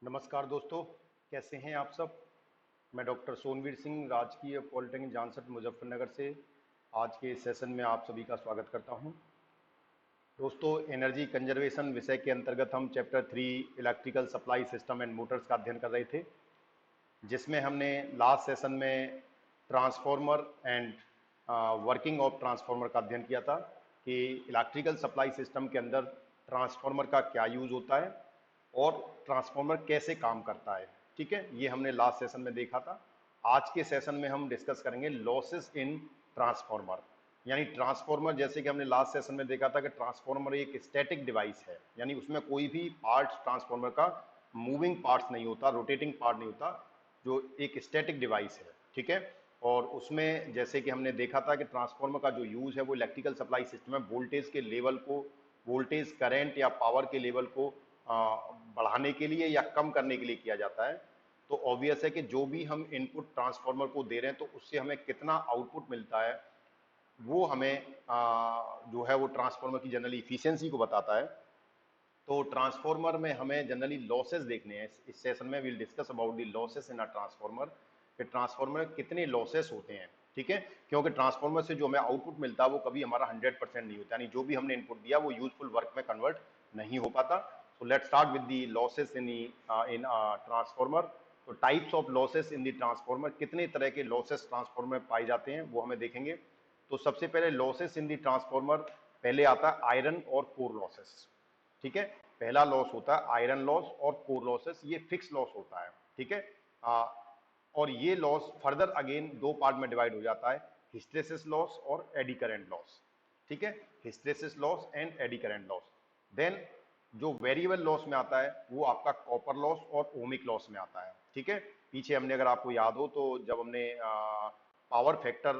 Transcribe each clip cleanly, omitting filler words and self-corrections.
नमस्कार दोस्तों, कैसे हैं आप सब। मैं डॉक्टर सोनवीर सिंह, राजकीय पॉलिटेक्निक जानसठ मुजफ्फरनगर से आज के इस सेशन में आप सभी का स्वागत करता हूं। दोस्तों, एनर्जी कंजर्वेशन विषय के अंतर्गत हम chapter 3 electrical supply system and Motors का अध्ययन कर रहे थे, जिसमें हमने लास्ट सेशन में transformer and working of transformer का अध्ययन किया था कि इलेक्ट्रिकल सप्लाई सिस्टम के अंदर ट्रांसफॉर्मर का क्या यूज होता है और ट्रांसफॉर्मर कैसे काम करता है। ठीक है, ये हमने लास्ट सेशन में देखा था। आज के सेशन में हम डिस्कस करेंगे लॉसेस इन ट्रांसफॉर्मर। यानी ट्रांसफॉर्मर, जैसे कि हमने लास्ट सेशन में देखा था कि ट्रांसफॉर्मर एक स्टैटिक डिवाइस है, यानी उसमें कोई भी पार्ट ट्रांसफॉर्मर का मूविंग पार्ट्स नहीं होता, रोटेटिंग पार्ट नहीं होता, जो एक स्टैटिक डिवाइस है। ठीक है, और उसमें जैसे कि हमने देखा था कि ट्रांसफॉर्मर का जो यूज है वो इलेक्ट्रिकल सप्लाई सिस्टम में वोल्टेज के लेवल को, वोल्टेज करंट या पावर के लेवल को बढ़ाने के लिए या कम करने के लिए किया जाता है। तो ऑब्वियस है कि जो भी हम इनपुट ट्रांसफॉर्मर को दे रहे हैं तो उससे हमें कितना आउटपुट मिलता है वो हमें जो है वो ट्रांसफॉर्मर की जनरली इफिशियंसी को बताता है। तो ट्रांसफॉर्मर में हमें जनरली लॉसेस देखने हैं। इस सेशन में will discuss about the losses in a transformer, कि ट्रांसफॉर्मर में कितने लॉसेस होते हैं। ठीक है, क्योंकि ट्रांसफॉर्मर से जो हमें आउटपुट मिलता है वो कभी हमारा 100% नहीं होता, यानी जो भी हमने इनपुट दिया वो यूजफुल वर्क में कन्वर्ट नहीं हो पाता। So let's start with the losses in transformer. तो types of losses in the transformer, कितने तरह के लॉसेस ट्रांसफॉर्मर में पाए जाते हैं वो हमें देखेंगे। तो सबसे पहले लॉसेस इन द ट्रांसफॉर्मर, पहले आता है आयरन और कोर लॉसेस। ठीक है, पहला लॉस होता है आयरन लॉस और कोर लॉसेस, ये फिक्स लॉस होता है। ठीक है, और ये लॉस फर्दर अगेन दो पार्ट में डिवाइड हो जाता है, हिस्टेरेसिस लॉस और एडी करंट लॉस। ठीक है, hysteresis loss and eddy current loss. Then जो वेरिएबल लॉस में आता है वो आपका कॉपर लॉस और ओमिक लॉस में आता है। ठीक है, पीछे हमने, अगर आपको याद हो तो जब हमने पावर फैक्टर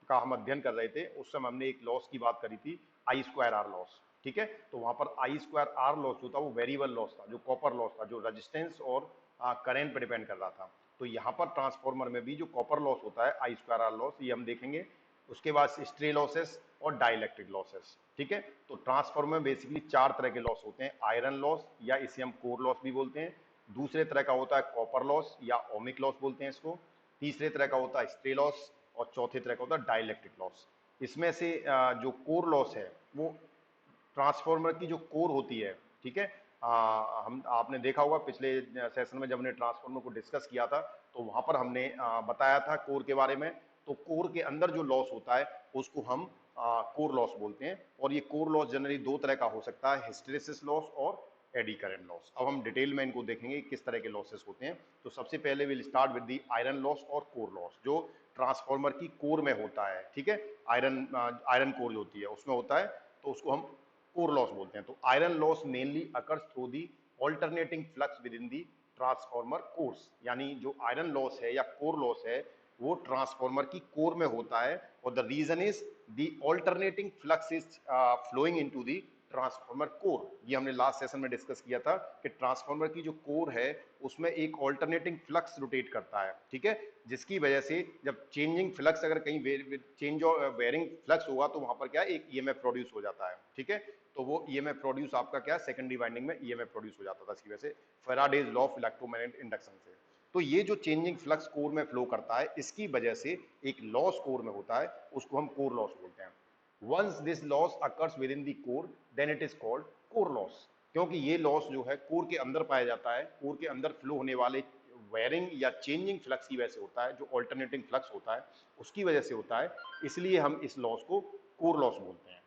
का हम अध्ययन कर रहे थे उस समय हमने एक लॉस की बात करी थी, आई स्क्वायर आर लॉस। ठीक है, तो वहां पर आई स्क्वायर आर लॉस जो था वो वेरिएबल लॉस था, जो कॉपर लॉस था, जो रेजिस्टेंस और करंट पर डिपेंड कर रहा था। तो यहाँ पर ट्रांसफॉर्मर में भी जो कॉपर लॉस होता है, आई स्क्वायर आर लॉस, ये हम देखेंगे। उसके बाद स्ट्रे लॉसेस और डाइलेक्ट्रिक लॉसेस। ठीक है, तो ट्रांसफॉर्मर में बेसिकली चार तरह के लॉस होते हैं, आयरन लॉस या इसे हम कोर लॉस भी बोलते हैं। दूसरे तरह का होता है कॉपर लॉस या ओमिक लॉस बोलते हैं इसको। तीसरे तरह का होता है स्ट्रे लॉस और चौथे तरह का होता है डाइलेक्ट्रिक लॉस। इसमें से जो कोर लॉस है वो ट्रांसफॉर्मर की जो कोर होती है। ठीक है, हम आपने देखा होगा पिछले सेशन में जब हमने ट्रांसफॉर्मर को डिस्कस किया था तो वहां पर हमने बताया था कोर के बारे में। तो कोर के अंदर जो लॉस होता है उसको हम कोर लॉस बोलते हैं, और ये कोर लॉस जनरली दो तरह का हो सकता है, हिस्टेरेसिस लॉस और एडी करंट लॉस। अब हम डिटेल में इनको देखेंगे किस तरह के लॉसेस होते हैं। तो सबसे पहले will start with the iron loss और कोर लॉस, जो ट्रांसफॉर्मर की कोर में होता है। ठीक है, आयरन आयरन कोर होती है उसमें होता है, तो उसको हम कोर लॉस बोलते हैं। तो iron loss mainly occurs through the alternating flux with in the transformer course, यानी जो आयरन लॉस है या कोर लॉस है वो ट्रांसफॉर्मर की कोर में होता है, और the reason is the alternating flux is flowing into the transformer core. ये हमने लास्ट सेशन में डिस्कस किया था कि ट्रांसफॉर्मर की जो कोर है उसमें एक ऑल्टरनेटिंग फ्लक्स रोटेट करता है। ठीक है, जिसकी वजह से जब चेंजिंग फ्लक्स, अगर कहीं चेंज और वेरिंग फ्लक्स होगा तो वहां पर क्या एक ईएमएफ प्रोड्यूस हो जाता है। ठीक है, तो वो ईएमएफ प्रोड्यूस आपका क्या सेकेंडरी वाइंडिंग में ईएमएफ प्रोड्यूस हो जाता था, इसकी वजह से Faraday's law of electromagnetic induction से। तो ये जो चेंजिंग फ्लक्स कोर में फ्लो करता है इसकी वजह से एक लॉस कोर में होता है, उसको हम कोर लॉस बोलते हैं। Once this loss occurs within the core then it is called core loss, क्योंकि ये लॉस जो है कोर के अंदर पाया जाता है, कोर के अंदर फ्लो होने वाले वेरिंग या चेंजिंग फ्लक्स की वजह से होता है, जो ऑल्टरनेटिंग फ्लक्स होता है उसकी वजह से होता है, इसलिए हम इस लॉस को कोर लॉस बोलते हैं।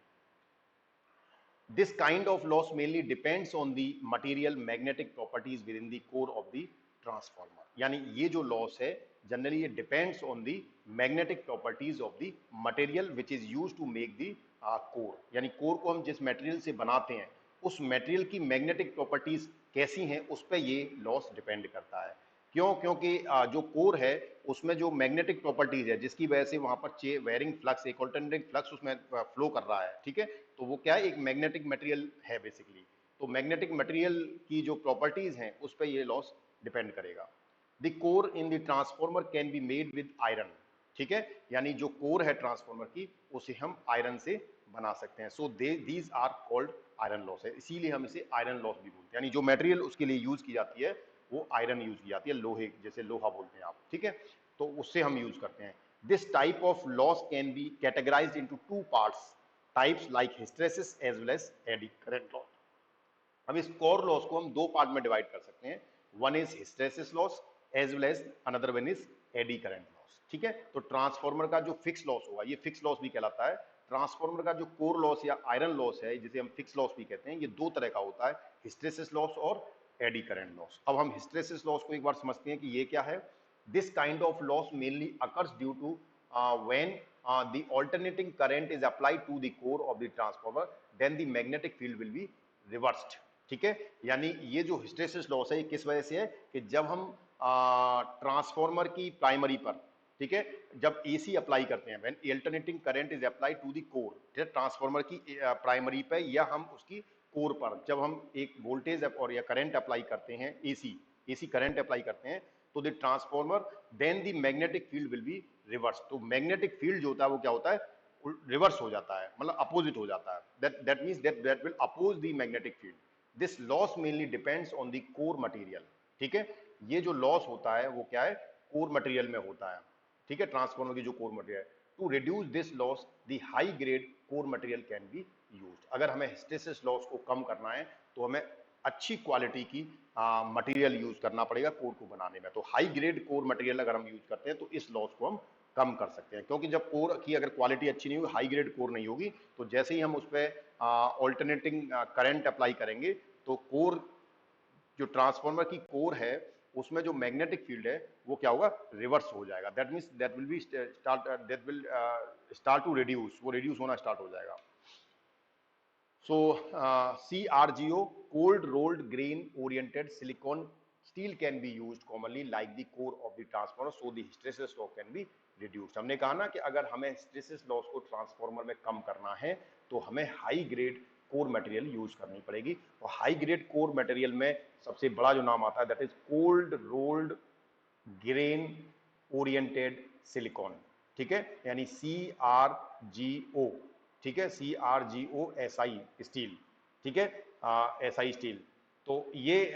This kind of loss mainly depends on the material magnetic properties within the core of the transformer. यानी ये जो लॉस है जनरली ये depends on the magnetic properties of the material which is use to make the core, यानी core को हम जिस material से बनाते हैं उस मटेरियल की मैग्नेटिक प्रॉपर्टीज कैसी हैं उस पर ये लॉस डिपेंड करता है। क्यों? क्योंकि जो कोर है उसमें जो मैग्नेटिक प्रॉपर्टीज है जिसकी वजह से वहां पर वेरिंग फ्लक्स, एक ऑल्टरनेटिंग फ्लक्स उसमें फ्लो कर रहा है। ठीक है, तो वो क्या है, एक मैग्नेटिक मटेरियल है बेसिकली। तो मैग्नेटिक मटेरियल की जो प्रॉपर्टीज हैं उस पर ये लॉस डिपेंड करेगा। The core in the transformer can be made with iron. ठीक है, यानी जो कोर है ट्रांसफॉर्मर की उसे हम आयरन से बना सकते हैं। So these are called iron loss है, इसीलिए हम इसे आयरन लॉस भी बोलते हैं, यानी जो मटेरियल उसके लिए यूज की जाती है वो आयरन यूज की जाती है, लोहे, जैसे लोहा बोलते हैं आप, ठीक है, तो उससे हम यूज करते हैं। This type of loss can be categorised into two parts, types like hysteresis as well as eddy current loss. अब इस कोर लॉस को हम दो पार्ट में डिवाइड कर सकते हैं, one is hysteresis loss as well as another one is eddy current loss, ठीक है। तो ट्रांसफार्मर का जो फिक्स लॉस होगा, ये फिक्स लॉस भी कहलाता है। ट्रांसफार्मर का जो कोर लॉस या आयरन लॉस है, जिसे हम फिक्स लॉस भी कहते हैं, ये दो तरह का होता है, हिस्टेरेसिस लॉस और एडी करंट लॉस। अब हम हिस्टेरेसिस लॉस को एक बार समझते हैं कि ये क्या है। This kind of loss mainly occurs due to when the alternating current is applied to the core of the transformer, then the magnetic field will be reversed, ठीक है। यानी ये जो हिस्टेरेसिस लॉस है, ये किस वजह से है कि जब हम ट्रांसफार्मर की प्राइमरी पर, ठीक है, जब एसी अप्लाई करते हैं, when alternating current is applied to the core, transformer की प्राइमरी पे या हम उसकी कोर पर जब हम एक वोल्टेज और या करंट अप्लाई करते हैं, एसी करंट अप्लाई करते हैं, तो the transformer then the magnetic field will be reverse. तो मैग्नेटिक फील्ड जो होता है वो क्या होता है, रिवर्स हो जाता है, मतलब अपोजिट हो जाता है। That means that will oppose the magnetic field. This loss mainly depends on the core material, ठीक है। ये जो लॉस होता है वो क्या है, कोर मटेरियल में होता है, ठीक है, ट्रांसफार्मर की जो कोर मटेरियल है। To reduce this loss the high grade core material can be used. अगर हमें हिस्टेरेसिस लॉस को कम करना है तो हमें अच्छी क्वालिटी की मटेरियल यूज करना पड़ेगा कोर को बनाने में। तो हाई ग्रेड कोर मटेरियल अगर हम यूज करते हैं तो इस लॉस को हम कम कर सकते हैं, क्योंकि जब कोर की अगर क्वालिटी अच्छी नहीं होगी, हाई ग्रेड कोर नहीं होगी, तो जैसे ही हम उस पर ऑल्टरनेटिंग करंट अप्लाई करेंगे तो कोर, जो ट्रांसफार्मर की कोर है, उसमें जो मैग्नेटिक फील्ड है वो क्या होगा, रिवर्स हो जाएगा। That means that will be start to reduce, वो रिड्यूस होना स्टार्ट हो जाएगा। So CRGO, cold rolled grain oriented silicon steel can be used commonly like the core of the transformer, so the hysteresis loss can be reduced। हमने कहा ना कि अगर हमें hysteresis loss को ट्रांसफार्मर में कम करना है तो हमें high grade core material use करनी पड़ेगी। और हाई ग्रेड कोर मटेरियल में सबसे बड़ा जो नाम आता है that is cold rolled grain oriented silicon, ठीक है, यानी CRGO, ठीक है, CRGO स्टील, ठीक है, SI स्टील। तो ये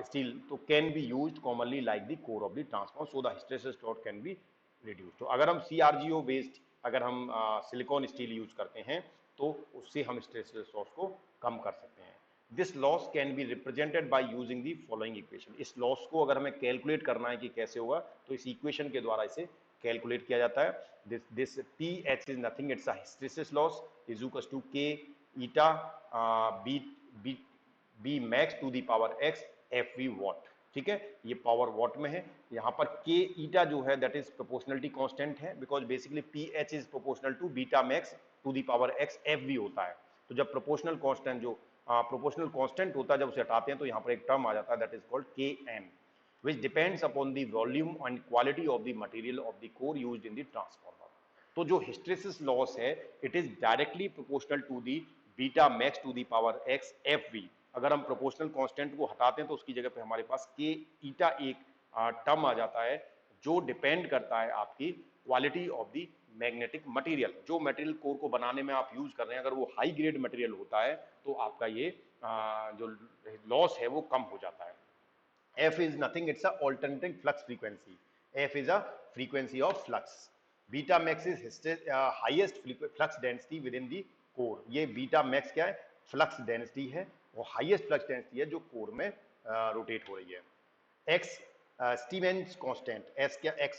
स्टील तो can be used commonly like the core of the transformer, so the hysteresis loss can be reduced. तो अगर हम CRGO बेस्ड अगर हम सिलिकॉन स्टील यूज करते हैं तो उससे हम हिस्टेरेसिस लॉस को कम कर सकते हैं। This loss can be represented by using the following equation. इस लॉस को अगर हमें कैलकुलेट करना है कि कैसे होगा तो इस इक्वेशन के द्वारा इसे कैलकुलेट किया जाता है। This PH is nothing, it's a hysteresis loss is equals to K eta B max to the power x FV watt, ठीक है, ये पावर वॉट में है। यहाँ पर K ईटा जो है दैट इज प्रोपोर्शनलिटी कांस्टेंट है, because basically PH is proportional to beta max to the power x FV होता है। तो जब प्रोपोर्शनल कांस्टेंट जो प्रोपोर्शनल कांस्टेंट होता है, जब उसे हटाते हैं तो यहाँ पर एक टर्म आ जाता है that is called Km, which depends upon the volume and quality of the material of the core used in the transformer। तो जो हिस्टेरेसिस लॉस है it is directly proportional to the beta max to the power x FV। अगर हम proportional constant को हटाते हैं तो उसकी जगह पे हमारे पास K ईटा एक टर्म आ जाता है जो डिपेंड करता है आपकी quality of the magnetic material. जो मटेरियल कोर को बनाने में आप यूज कर रहे हैं, अगर वो हाई ग्रेड मटेरियल होता है तो आपका ये जो लॉस है वो कम हो जाता है। F is nothing, it's a alternating flux frequency. F is a frequency of flux. Beta max is highest flux density within the core. ये beta max क्या है, flux density है, वो highest flux density है जो core में rotate हो रही है। X Stevens constant, X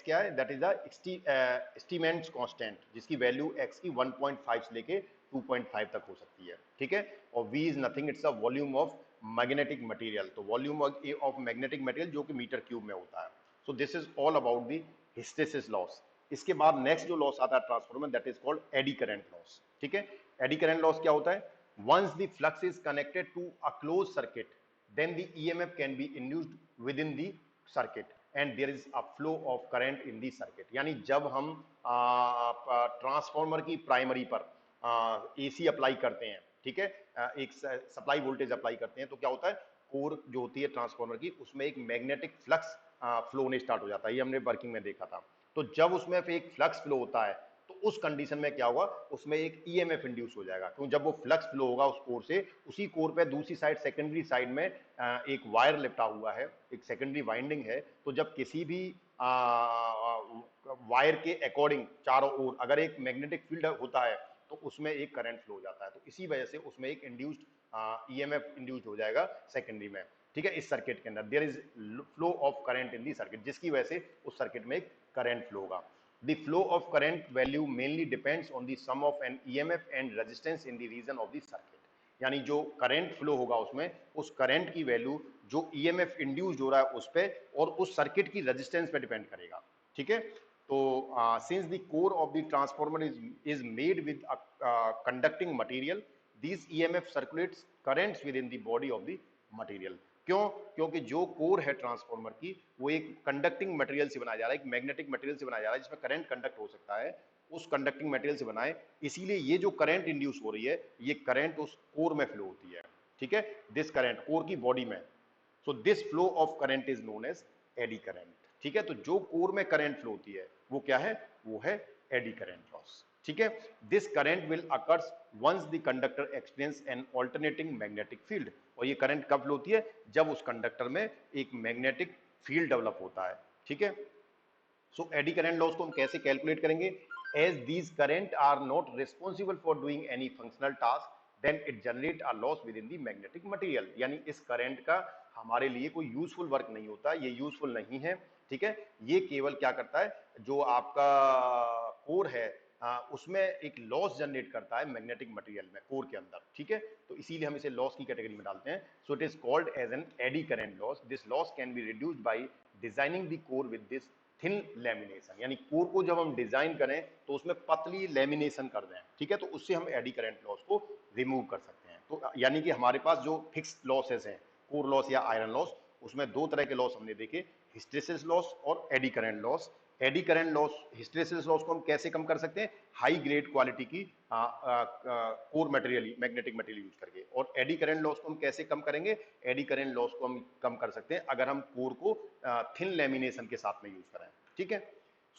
क्या है, that is a Stevens constant जिसकी वैल्यू X की 1.5 से लेके 2.5 तक हो सकती है, ठीक है। और V is nothing, it's a volume of magnetic material, तो वॉल्यूम ऑफ मैग्नेटिक मटेरियल जो कि मीटर क्यूब में होता है। So this is all about the hysteresis loss. इसके बाद नेक्स्ट जो लॉस आता है transformer that is called eddy current loss, ठीक है। एडी करंट लॉस क्या होता है, once the flux is connected to a close circuit then the EMF can be induced within the circuit and there is a flow of current in the circuit. यानी जब हम transformer की primary पर AC apply करते हैं, ठीक है, एक सप्लाई वोल्टेज अप्लाई करते हैं तो क्या होता है, कोर जो होती है ट्रांसफार्मर की उसमें एक मैग्नेटिक फ्लक्स फ्लो होने स्टार्ट हो जाता है। ये हमने वर्किंग में देखा था। तो जब उसमें एक फ्लक्स फ्लो होता है तो उस कंडीशन में क्या होगा, उसमें एक ईएमएफ इंड्यूस हो जाएगा, क्योंकि जब वो फ्लक्स फ्लो होगा उस कोर से, उसी कोर पे दूसरी साइड सेकेंडरी साइड में एक वायर लिपटा हुआ है, एक सेकेंडरी वाइंडिंग है, तो जब किसी भी वायर के अकॉर्डिंग चारों ओर अगर एक मैग्नेटिक फील्ड होता है तो उसमें एक करंट फ्लो हो जाता है, तो इसी वजह से उसमें एक इंड्यूस्ड ईएमएफ इंड्यूस हो जाएगा सेकेंडरी में, ठीक है। इस सर्किट के अंदर there is flow of current in the circuit, जिसकी वजह से उस सर्किट में एक करंट फ्लो होगा। The flow of current value mainly depends on the sum of an EMF and resistance in the region of the circuit। यानी जो current flow होगा उसमें उस करंट की वैल्यू जो ईएमएफ इंड्यूस्ड हो रहा है उस पे और उस सर्किट की रेजिस्टेंस पे डिपेंड करेगा, ठीक है। तो since the core of the transformer is made with conducting material, this EMF circulates currents with in the body of the material. क्यों? क्योंकि जो कोर है ट्रांसफार्मर की वो एक कंडक्टिंग मटेरियल से बनाया जा रहा है, एक मैग्नेटिक मटेरियल से बनाया जा रहा है जिसमें करंट कंडक्ट हो सकता है, उस कंडक्टिंग मटेरियल से बनाए, इसीलिए ये जो करंट इंड्यूस हो रही है ये करंट उस कोर में फ्लो होती है, ठीक है, दिस करंट कोर की बॉडी में। So this flow of current is known as eddy current, ठीक है। तो जो कोर में करंट फ्लो होती है वो क्या है, वो है एडी करंट लॉस, ठीक है। This current will occurs once the conductor experience an alternating magnetic field, और ये करंट कब फ्लो होती है, जब उस कंडक्टर में एक मैग्नेटिक फील्ड डेवलप होता है, ठीक है। सो एडी करंट लॉस को हम कैसे कैलकुलेट करेंगे, as these current are not responsible for doing any functional task then it generate a loss within the magnetic material. यानी इस करंट का हमारे लिए कोई यूजफुल वर्क नहीं होता, ये यूजफुल नहीं है, ठीक है। ये केवल क्या करता है, जो आपका कोर है उसमें एक लॉस जनरेट करता है मैग्नेटिक मटेरियल में कोर के अंदर, ठीक है। तो इसीलिए हम इसे लॉस की कैटेगरी में डालते हैं। So it is called as an eddy current loss. This loss can be reduced by designing the core with this thin lamination, यानी कोर को जब हम डिजाइन करें तो उसमें पतली लेमिनेशन कर दें, ठीक है, तो उससे हम एडी करंट लॉस को रिमूव कर सकते हैं। तो यानी कि हमारे पास जो फिक्स्ड लॉसेस हैं, कोर लॉस या आयरन लॉस, उसमें दो तरह के लॉस हमने देखे, हिस्टेरेसिस लॉस और eddy current loss. AD current loss, hysteresis loss को हम कैसे कम कर सकते हैं, हाई ग्रेड क्वालिटी की core material, magnetic material use करके। और एडी करंट लॉस को हम कैसे कम करेंगे, एडी करंट लॉस को हम कम कर सकते हैं अगर हम कोर को थिन लेमिनेशन के साथ में यूज करें, ठीक है।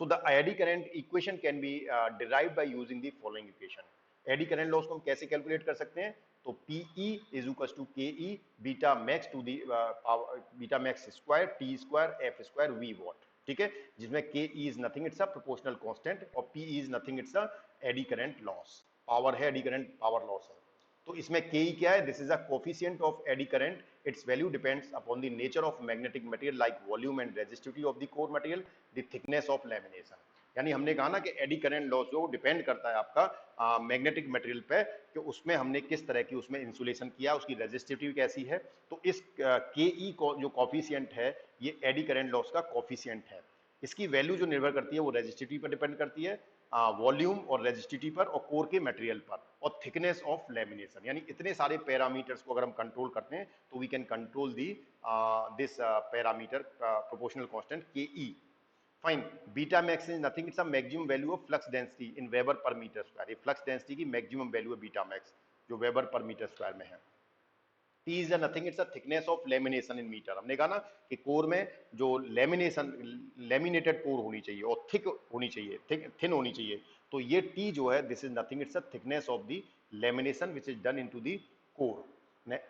So the eddy current equation can be derived by using the following equation. Eddy current loss को हम कैसे कैलकुलेट कर सकते हैं, तो PE is equal to KE beta max to the beta max square T square F square V watt, ठीक है, जिसमें KE is nothing, it's a proportional constant, और PE is nothing, it's a eddy current loss, power है, eddy current power loss है। तो इसमें KE क्या है, this is a coefficient of eddy current, it's value depends upon the nature of magnetic material like volume and resistivity of the core material, the thickness of lamination. यानी हमने कहा ना कि एडी करंट लॉस जो depend करता है आपका magnetic material पे, कि उसमें हमने किस तरह की उसमें इंसुलेशन किया, उसकी रेजिस्टिविटी कैसी है। तो इस KE को जो कॉफिशिएंट है, ये एडी करंट लॉस का कॉफिशिएंट है। इसकी वैल्यू जो निर्भर करती है वो रेजिस्टिविटी पर डिपेंड करती है, वॉल्यूम और रेजिस्टिविटी पर, और कोर के मटेरियल पर, और थिकनेस ऑफ लेमिनेशन। यानी इतने सारे पैरामीटर्स को अगर हम कंट्रोल करते हैं तो we can control the this parameter proportional constant KE। Fine, beta max is nothing, it's a maximum value of flux density in weber per metre square. ये फ्लक्स डेंसिटी की मैक्सिमम वैल्यू है beta max, जो weber per metre square में है। T is a nothing, it's a thickness of lamination in meter। हमने कहा ना कि कोर में जो लेमिनेशन, लेमिनेटेड कोर होनी चाहिए और थिक होनी चाहिए, थिन होनी चाहिए, तो ये T जो है, this is nothing, it's a thickness of the lamination which is done into the core.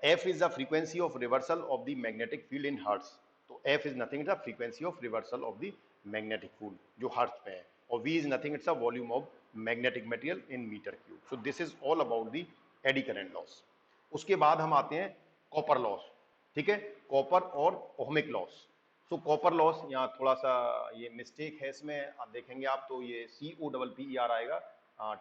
F is the frequency of reversal of the magnetic field in hertz। तो F is nothing, it's a frequency of reversal of the magnetic field जो hertz पे है, और V is nothing, it's a volume of magnetic material in meter cube। So this is all about the eddy current loss। उसके बाद हम आते हैं copper loss, ठीक है, कॉपर और ohmic loss. So copper loss, यहाँ थोड़ा सा ये मिस्टेक है इसमें, आप देखेंगे आप तो ये COPPER आएगा,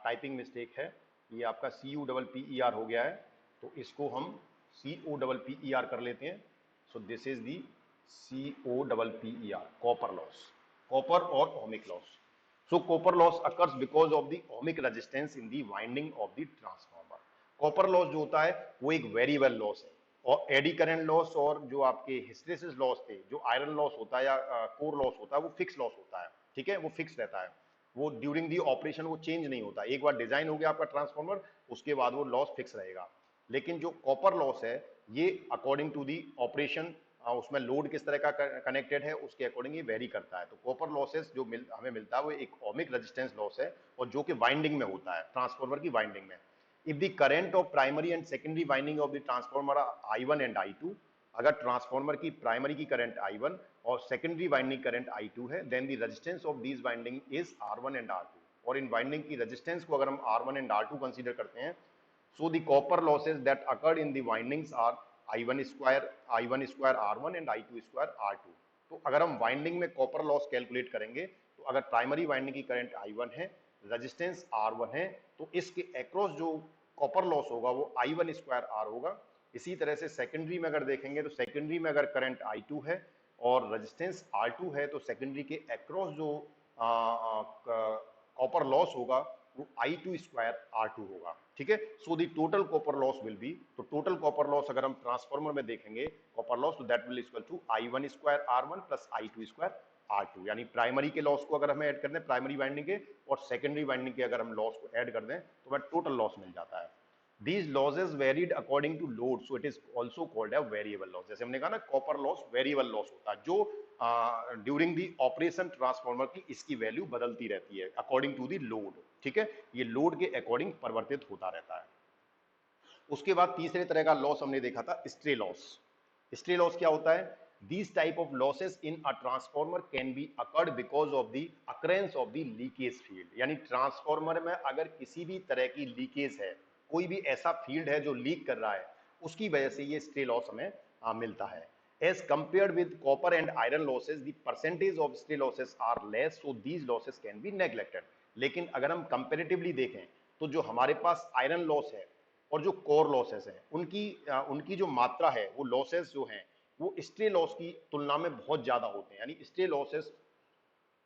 टाइपिंग मिस्टेक है, ये आपका CUPPER हो गया है, तो इसको हम COPPER कर लेते हैं। So this is the COPPER, copper loss, copper और ohmic loss. So copper loss occurs because of the ohmic resistance in the winding of the transformer. Copper loss जो होता है वो एक वेरिएबल लॉस है, और एडी करंट लॉस और जो आपके हिस्टेरेसिस लॉस थे, जो आयरन लॉस होता है या कोर लॉस होता है, वो फिक्स लॉस होता है, ठीक है, वो फिक्स रहता है, वो ड्यूरिंग दी ऑपरेशन वो चेंज नहीं होता। एक बार डिजाइन हो गया आपका ट्रांसफार्मर, उसके बाद वो लॉस फिक्स रहेगा। लेकिन जो कॉपर लॉस है, ये अकॉर्डिंग टू दी ऑपरेशन उसमें लोड किस तरह का कनेक्टेड है उसके अकॉर्डिंग ये वेरी करता है। तो कॉपर लॉसेस जो हमें मिलता है वो एक ओमिक रेजिस्टेंस लॉस है और जो कि वाइंडिंग में होता है, ट्रांसफार्मर की वाइंडिंग में। If the current of primary and secondary winding of the transformer I1 and I2, अगर ट्रांसफार्मर की प्राइमरी की करंट I1 और सेकेंडरी वाइंडिंग करंट I2 है, then the resistance of these winding is R1 and R2। और in winding की resistance को अगर हम R1 एंड R2 कंसीडर करते हैं, so the copper losses that occurred in the windings are I1 square R1 and I2 square R2। तो अगर हम वाइंडिंग में कॉपर लॉस कैलकुलेट करेंगे तो अगर प्राइमरी वाइंडिंग की करंट I1 है, रेजिस्टेंस R1 है, तो इसके अक्रॉस जो कॉपर लॉस होगा वो I1 स्क्वायर R होगा। इसी तरह से सेकेंडरी में अगर देखेंगे तो सेकेंडरी में अगर करंट I2 है और रेजिस्टेंस R2 है, तो सेकेंडरी के अक्रॉस जो कॉपर लॉस होगा वो I2 स्क्वायर R2 होगा। ठीक है, so the total copper loss will be, तो टोटल कॉपर लॉस अगर हम ट्रांसफार्मर में देखेंगे कॉपर लॉस, तो that will equal to I1 square R1 plus I2 square R2। यानी प्राइमरी के लॉस को अगर हमें ऐड कर दें प्राइमरी वाइंडिंग के और सेकेंडरी वाइंडिंग के अगर हम लॉस को ऐड कर दें तो हमें टोटल लॉस मिल जाता है। These losses varied according to load, so it is also called a variable loss। जैसे हमने कहा ना कॉपर लॉस वेरिएबल लॉस होता है, जो ड्यूरिंग दी ऑपरेशन ट्रांसफार्मर की इसकी वैल्यू बदलती रहती है अकॉर्डिंग टू दी लोड। ठीक है, ये लोड के अकॉर्डिंग परिवर्तित होता रहता है। उसके बाद तीसरे तरह का लॉस हमने देखा था स्ट्रे लॉस। स्ट्रे लॉस क्या होता है? These type of losses in a transformer can be occurred because of the occurrence of the leakage field। यानी ट्रांसफार्मर में अगर किसी भी तरह की लीकेज है, कोई भी ऐसा फील्ड है जो लीक कर रहा है, उसकी वजह से ये स्ट्रे लॉस हमें मिलता है। As compared with copper and iron losses, the percentage of stray losses are less, so these losses can be neglected। लेकिन अगर हम कंपेरेटिवली देखें तो जो हमारे पास आयरन लॉस है और जो कोर लॉसेस हैं उनकी जो मात्रा है वो लॉसेस जो हैं वो स्ट्रे लॉस की तुलना में बहुत ज्यादा होते हैं। यानी स्ट्रे लॉसेस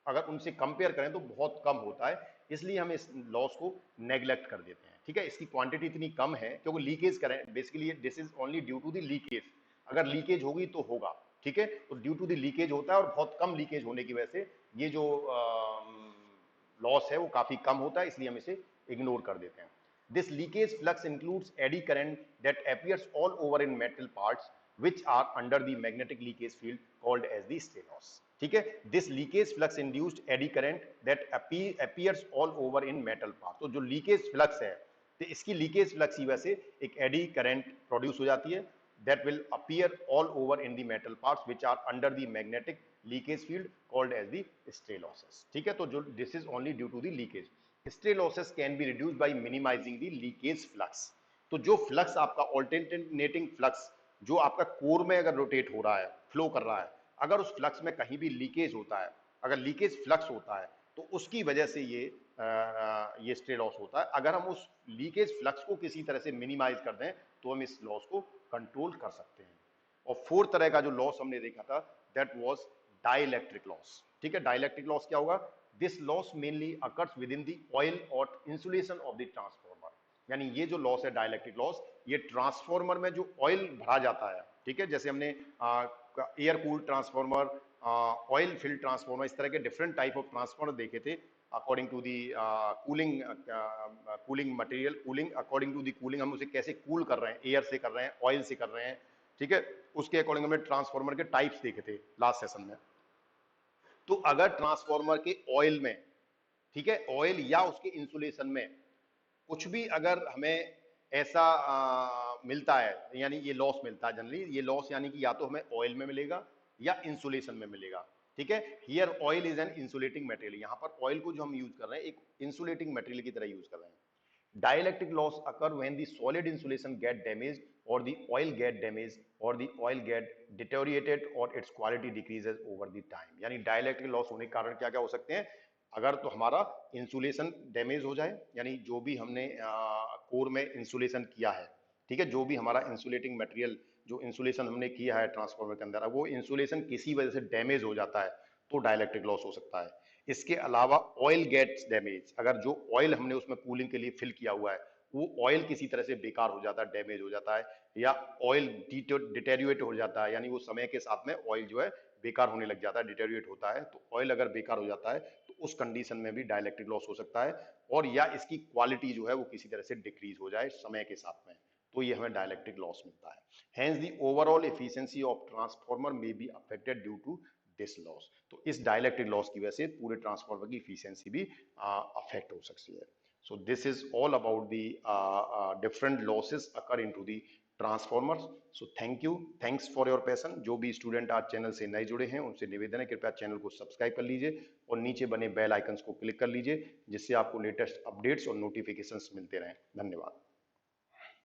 अगर उनसे कंपेयर करें तो बहुत कम होता है, इसलिए हम इस लॉस को नेग्लेक्ट कर देते हैं। ठीक है, इसकी क्वांटिटी इतनी कम है क्योंकि लीकेज करें basically this is only due to the leakage. अगर लीकेज होगी तो होगा, ठीक है, तो ड्यू टू द लीकेज होता है और बहुत कम लीकेज होने की वजह से ये जो लॉस है वो काफी कम होता है, इसलिए हम इसे इग्नोर कर देते हैं। This leakage flux includes eddy current that appears all over in metal parts which are under the magnetic leakage field called as the stray loss। ठीक है, this leakage flux induced eddy current that appears all over in metal parts। तो जो leakage flux है तो इसकी leakage flux की वजह से एक eddy current प्रोड्यूस हो जाती है that will appear all over in the metal parts which are under the magnetic leakage field called as the stray losses। ठीक है, तो जो this is only due to the leakage। Stray losses can be reduced by minimising the leakage flux. तो जो flux आपका alternating flux जो आपका core में अगर रोटेट हो रहा है, फ्लो कर रहा है, अगर उस फ्लक्स में कहीं भी लीकेज होता है, अगर लीकेज फ्लक्स होता है तो उसकी वजह से ये स्ट्रे लॉस होता है। अगर हम उस लीकेज फ्लक्स को किसी तरह से मिनिमाइज कर दें तो हम इस लॉस को कंट्रोल कर सकते हैं। और फोर्थ तरह का जो लॉस हमने देखा था दैट वाज डाइलेक्ट्रिक लॉस। ठीक है, डाइलेक्ट्रिक लॉस क्या होगा? This loss mainly occurs within the oil or insulation of the transformer। यानी ये जो लॉस है डाइलेक्ट्रिक लॉस, ये ट्रांसफार्मर में जो ऑयल भरा जाता है, ठीक है, जैसे हमने air cool transformer, oil filled transformer, इस तरह के डिफरेंट टाइप ऑफ ट्रांसफार्मर देखे थे according to the cooling material, cooling according to the cooling, हम उसे कैसे कूल कर रहे हैं, एयर से कर रहे हैं, ऑयल से कर रहे हैं। ठीक है, उसके अकॉर्डिंग हमने ट्रांसफार्मर के टाइप्स देखे थे लास्ट सेशन में। तो अगर ट्रांसफार्मर के ऑयल में, ठीक है, ऑयल या उसके इंसुलेशन में कुछ भी अगर हमें ऐसा मिलता है, यानी ये लॉस मिलता है जनरली, ये लॉस यानी कि या तो हमें ऑयल में मिलेगा या इंसुलेशन में मिलेगा। ठीक है, here oil is an insulating material. यहां पर ऑयल को जो हम यूज कर रहे हैं एक इंसुलेटिंग मटेरियल की तरह यूज कर रहे हैं। Dielectric loss occur when the solid insulation get damaged or the oil get damaged or the oil get deteriorated or its quality decreases over the time। यानी डाइलेक्ट्रिक लॉस होने के कारण क्या क्या हो सकते हैं? अगर तो हमारा इंसुलेशन डैमेज हो जाए, यानी जो भी हमने कोर में इंसुलेशन किया है, ठीक है, जो भी हमारा इंसुलेटिंग मटेरियल जो इंसुलेशन हमने किया है ट्रांसफार्मर के अंदर, अब वो इंसुलेशन किसी वजह से डैमेज हो जाता है तो डाइलेक्ट्रिक लॉस हो सकता है। इसके अलावा ऑयल गेट्स डैमेज, अगर जो ऑयल हमने उसमें कूलिंग के लिए फिल किया हुआ है वो ऑयल किसी तरह से बेकार हो जाता है, डैमेज हो जाता है, या ऑयल डिटेरियोरेट हो जाता है, यानी वो समय के साथ में ऑयल जो है बेकार होने लग जाता है, डिटेरियोरेट होता है, तो ऑयल अगर बेकार हो जाता है तो उस कंडीशन में भी डाइलेक्ट्रिक लॉस हो सकता है। और या इसकी क्वालिटी जो है वो किसी तरह से डिक्रीज हो जाए समय के साथ में, तो ये हमें डाइलेक्ट्रिक लॉस मिलता है। Hence the overall efficiency of transformer may be affected due to this loss. तो इस डाइलेक्ट्रिक लॉस की वजह से पूरे ट्रांसफार्मर की इफिशियंसी भी अफेक्ट हो सकती है। So this is all about the different losses occur into the transformers. So thank you, thanks for your passion। जो भी स्टूडेंट आज चैनल से नए जुड़े हैं उनसे निवेदन है कृपया चैनल को सब्सक्राइब कर लीजिए और नीचे बने बेल आइकन्स को क्लिक कर लीजिए जिससे आपको लेटेस्ट अपडेट्स और नोटिफिकेशंस मिलते रहें। धन्यवाद।